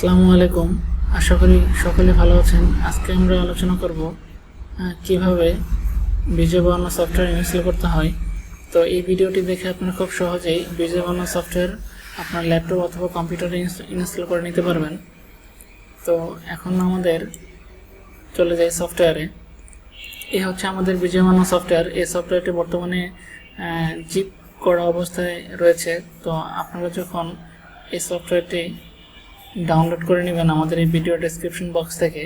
আসসালামু আলাইকুম। আশা করি সকলে ভালো আছেন। আজকে আমরা আলোচনা করব কিভাবে বিজয় বানানো সফটওয়্যার ইনস্টল করতে হয়। তো এই ভিডিওটি দেখে আপনারা খুব সহজেই বিজয় বানানো সফটওয়্যার আপনার ল্যাপটপ অথবা কম্পিউটারে ইনস্টল করে নিতে পারবেন। তো এখন আমাদের চলে যাই সফটওয়্যারে। এই হচ্ছে আমাদের বিজয় বানানো সফটওয়্যার। এই সফটওয়্যারটি বর্তমানে জিপ করা অবস্থায় রয়েছে। তো আপনারা যখন এই সফটওয়্যারটি ডাউনলোড করে নেবেন আমাদের এই ভিডিও ডেসক্রিপশন বক্স থেকে,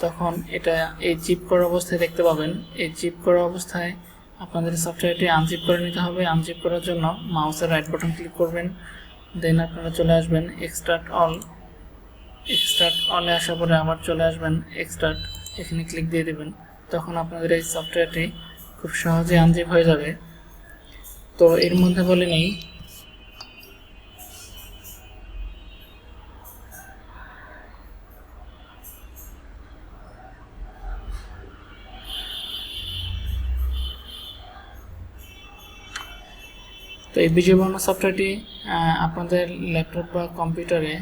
তখন এটা এই জিপ করা অবস্থায় দেখতে পাবেন। এই জিপ করা অবস্থায় আপনাদের সফটওয়্যারটি আনজিপ করে নিতে হবে। আনজিপ করার জন্য মাউসের রাইট বাটন ক্লিক করবেন, দেন আপনারা চলে আসবেন এক্সট্রাক্ট অলে আসার পরে আবার চলে আসবেন এক্সট্রাক্ট, এখানে ক্লিক দিয়ে দেবেন। তখন আপনাদের এই সফটওয়্যারটি খুব সহজে আনজিপ হয়ে যাবে। তো এর মধ্যে বলে নেই, তো এই বিজয় বানানো সফটওয়্যারটি আপনাদের ল্যাপটপ বা কম্পিউটারে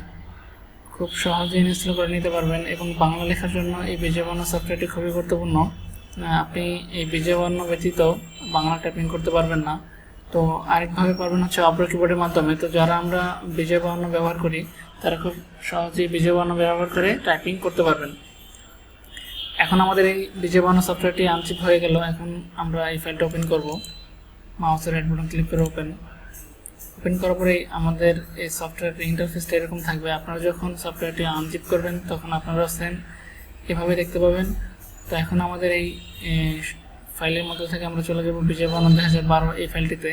খুব সহজে ইনস্টল করে নিতে পারবেন। এবং বাংলা লেখার জন্য এই বিজয় বানানো সফটওয়্যারটি খুবই গুরুত্বপূর্ণ। আপনি এই বিজয় বানানো ব্যতীত বাংলা টাইপিং করতে পারবেন না। তো আরেকভাবে পারবেন হচ্ছে অব্র কিবোর্ডের মাধ্যমে। তো যারা আমরা বিজয় বানানো ব্যবহার করি তারা খুব সহজেই বিজয় বানানো ব্যবহার করে টাইপিং করতে পারবেন। এখন আমাদের এই বিজয় বানানো সফটওয়্যারটি আনজিপ হয়ে গেল। এখন আমরা এই ফাইলটা ওপেন করব। মাউসের রাইট বাটন ক্লিক করে ওপেন করার পরে আমাদের এই সফটওয়্যার ইন্টারফেসটা এরকম থাকবে। আপনারা যখন সফটওয়্যারটি আনজিপ করবেন তখন আপনারা সেম এভাবে দেখতে পাবেন। তো এখন আমাদের এই ফাইলের মধ্যে থেকে আমরা চলে যাব বিজয় বানানো 2012 এই ফাইলটিতে।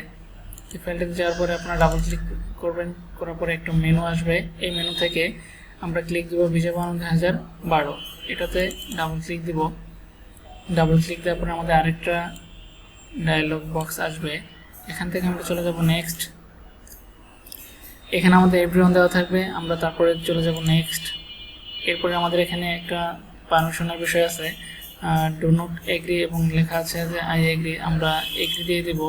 এই ফাইলটিতে যাওয়ার পরে আপনারা ডাবল ক্লিক করবেন, করার পরে একটা মেনু আসবে। এই মেনু থেকে আমরা ক্লিক দেবো বিজয় বানানো 2012, এটাতে ডাবল ক্লিক দিব। ডাবল ক্লিক দেওয়ার পরে আমাদের আরেকটা ডায়লগ বক্স আসবে। এখান থেকে আমরা চলে যাব নেক্সট। এখানে আমাদের এভরিওয়ান দেওয়া থাকবে, আমরা তারপরে চলে যাব নেক্সট। এরপরে আমাদের এখানে একটা পারমিশনের বিষয় আছে, ডু নট এগ্রি, এবং লেখা আছে যে আই এগ্রি। আমরা এগ্রি দিয়ে দেব,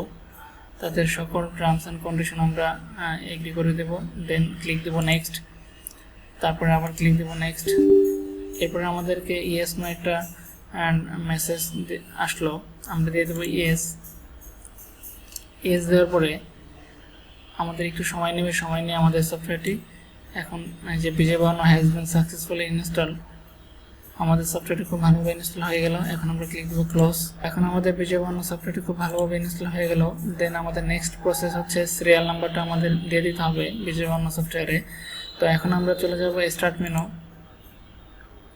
তাদের সকল টার্মস অ্যান্ড কন্ডিশন আমরা এগ্রি করে দেব। দেন ক্লিক দেব নেক্সট, তারপরে আবার ক্লিক দেব নেক্সট। এরপরে আমাদেরকে ইয়েস নো একটা মেসেজ আসলো, আমরা দিয়ে দেবো ইয়েস দেওয়ার পরে আমাদের একটু সময় নেবে। সময় নিয়ে আমাদের সফটওয়্যারটি এখন যে বিজয় বানানো হ্যাজ বিন সাকসেসফুলি ইনস্টল, আমাদের সফটওয়্যারটি খুব ভালোভাবে ইনস্টল হয়ে গেল। এখন আমরা ক্লিক দেবো ক্লোজ। এখন আমাদের বিজয় বানানো সফটওয়্যারটি খুব ভালোভাবে ইনস্টল হয়ে গেল। দেন আমাদের নেক্সট প্রসেস হচ্ছে সিরিয়াল নাম্বারটা আমাদের দিয়ে দিতে হবে বিজয় বানানো সফটওয়্যারে। তো এখন আমরা চলে যাব স্টার্ট মেনু,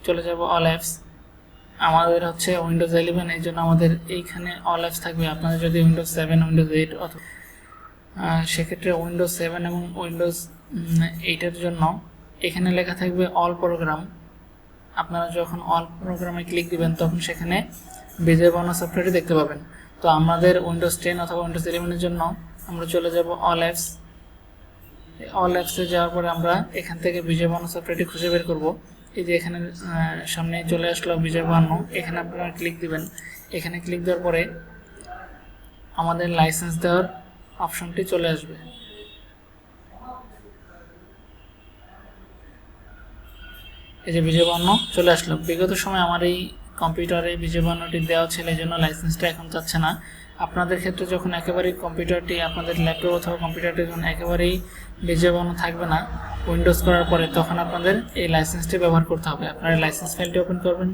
চলে যাব অল অ্যাপস। আমাদের হচ্ছে উইন্ডোজ 11, এই জন্য আমাদের এইখানে অল অ্যাপস থাকবে। আপনাদের যদি উইন্ডোজ 7, উইন্ডোজ 8 অথবা সেক্ষেত্রে উইন্ডোজ 7 এবং উইন্ডোজ 8-এর জন্য এখানে লেখা থাকবে অল প্রোগ্রাম। আপনারা যখন অল প্রোগ্রামে ক্লিক দিবেন তখন সেখানে বিজয় বানানো সফটওয়্যারটি দেখতে পাবেন। তো আমাদের উইন্ডোজ 10 অথবা উইন্ডোজ 11-এর জন্য আমরা চলে যাব অল অ্যাপস। অল অ্যাপসে যাওয়ার পরে আমরা এখান থেকে বিজয় বানানো সফটওয়্যারটি খুঁজে বের করব। এই যে এখানে সামনে চলে আসলো বিজয় বানানো, এখানে আপনারা ক্লিক দিবেন। এখানে ক্লিক দেওয়ার পরে আমাদের লাইসেন্স দেওয়ার অপশনটি চলে আসবে। এই যে বিজয় বানানো চলে আসলো। বিগত সময় আমার এই কম্পিউটারে বিজয় বানানোটি দেওয়া ছিল, এই জন্য লাইসেন্সটা এখন যাচ্ছে না। আপনাদের ক্ষেত্রে যখন একেবারেই কম্পিউটারটি, আপনাদের ল্যাপটপ অথবা কম্পিউটারটি যখন একেবারেই বিজয় বানানো থাকবে না উইন্ডোজ করার পরে, তখন আপনাদের এই লাইসেন্সটি ব্যবহার করতে হবে। আপনারা লাইসেন্স ফাইলটি ওপেন করবেন।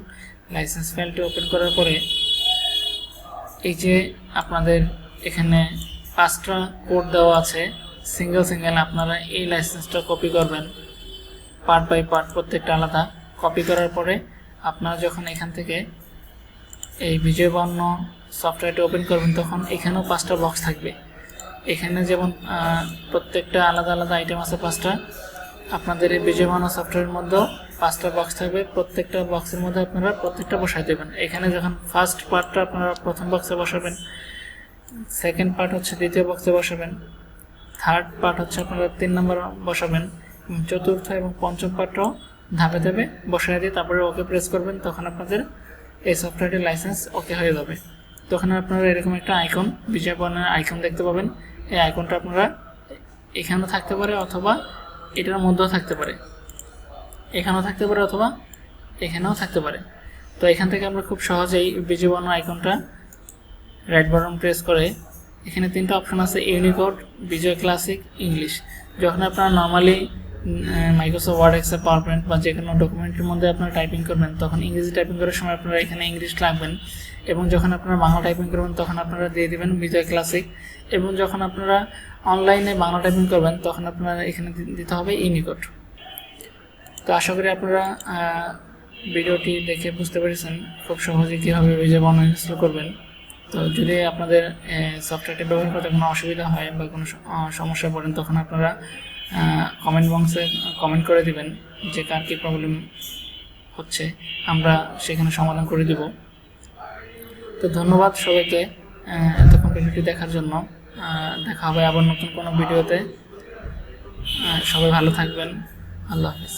লাইসেন্স ফাইলটি ওপেন করার পরে এই যে আপনাদের এখানে 5টা কোড দেওয়া আছে সিঙ্গেল। আপনারা এই লাইসেন্সটা কপি করবেন পার্ট বাই পার্ট, প্রত্যেকটা আলাদা। কপি করার পরে আপনারা যখন এখান থেকে এই বিজয় বানানো সফটওয়্যারটি ওপেন করবেন তখন এখানেও 5টা বক্স থাকবে। এখানে যেমন প্রত্যেকটা আলাদা আলাদা আইটেম আছে 5টা, আপনাদের এই বিজয় বানানো সফটওয়্যারের মধ্যেও 5টা বক্স থাকবে। প্রত্যেকটা বক্সের মধ্যে আপনারা প্রত্যেকটা বসাই দেবেন। এখানে যখন ফার্স্ট পার্টটা আপনারা প্রথম বক্সে বসাবেন, সেকেন্ড পার্ট হচ্ছে দ্বিতীয় বক্সে বসাবেন, থার্ড পার্ট হচ্ছে আপনারা 3 নম্বর বসাবেন, চতুর্থ এবং পঞ্চম পার্টও ধাপে ধাপে বসাই দিয়ে তারপরে ওকে প্রেস করবেন। তখন আপনাদের এই সফটওয়্যারটির লাইসেন্স ওকে হয়ে যাবে। তখন আপনারা এরকম একটা আইকন, বিজয় বানানোর আইকন দেখতে পাবেন। এই আইকনটা আপনারা এখানেও থাকতে পারে অথবা এটার মধ্যেও থাকতে পারে। এখানেও থাকতে পারে অথবা এখানেও থাকতে পারে। তো এখান থেকে আমরা খুব সহজেই বিজয়বর্ণ আইকনটা রাইট বাটন প্রেস করে এখানে 3টা অপশন আছে, ইউনিকোড, বিজয় ক্লাসিক, ইংলিশ। যখন আপনারা normally Microsoft Word, Excel, PowerPoint বা যে কোনো ডকুমেন্টের মধ্যে আপনারা টাইপিং করবেন তখন ইংরেজি টাইপিং করার সময় আপনারা এখানে ইংলিশ রাখবেন, এবং যখন আপনারা বাংলা টাইপিং করবেন তখন আপনারা দিয়ে দেবেন বিজয় ক্লাসিক, এবং যখন আপনারা অনলাইনে বাংলা টাইপিং করবেন তখন আপনারা এখানে দিতে হবে ইউনিকোড। তো আশা করি আপনারা ভিডিওটি দেখে বুঝতে পেরেছেন খুব সহজে কীভাবে বিজয়বর্ণ ইনস্টল করবেন। তো যদি আপনাদের সফটওয়্যারটি ব্যবহার করতে কোনো অসুবিধা হয় বা কোনো সমস্যায় পড়েন তখন আপনারা কমেন্ট বক্সে কমেন্ট করে দিবেন যে কার কী প্রবলেম হচ্ছে, আমরা সেখানে সমাধান করে দেব। তো ধন্যবাদ সবাইকে এতক্ষণ ভিডিওটি দেখার জন্য। দেখা হবে আবার নতুন কোনো ভিডিওতে। সবাই ভালো থাকবেন। আল্লাহ হাফিজ।